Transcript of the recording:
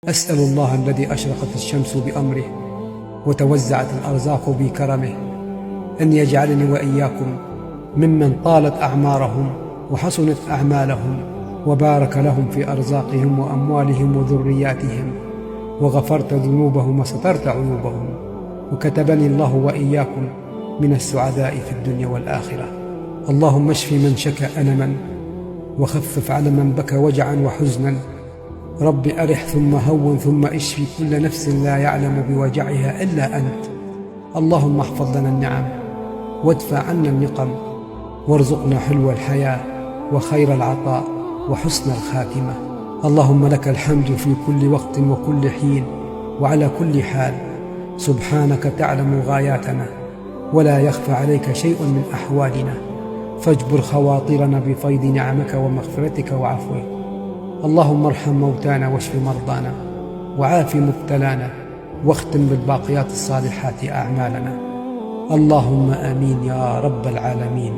أسأل الله الذي أشرقت الشمس بأمره وتوزعت الأرزاق بكرمه أن يجعلني وإياكم ممن طالت أعمارهم وحسنت أعمالهم وبارك لهم في أرزاقهم وأموالهم وذرياتهم، وغفرت ذنوبهم وسترت عيوبهم، وكتبني الله وإياكم من السعداء في الدنيا والآخرة. اللهم اشف من شكى ألما، وخفف على من بكى وجعا وحزنا. رب أرح ثم هون ثم اشفي كل نفس لا يعلم بوجعها إلا أنت. اللهم احفظ لنا النعم وادفع عنا النقم، وارزقنا حلو الحياة وخير العطاء وحسن الخاتمة. اللهم لك الحمد في كل وقت وكل حين وعلى كل حال. سبحانك تعلم غاياتنا ولا يخفى عليك شيء من أحوالنا، فاجبر خواطرنا بفيض نعمك ومغفرتك وعفوك. اللهم ارحم موتانا واشف مرضانا وعاف مبتلانا، واختم بالباقيات الصالحات أعمالنا. اللهم آمين يا رب العالمين.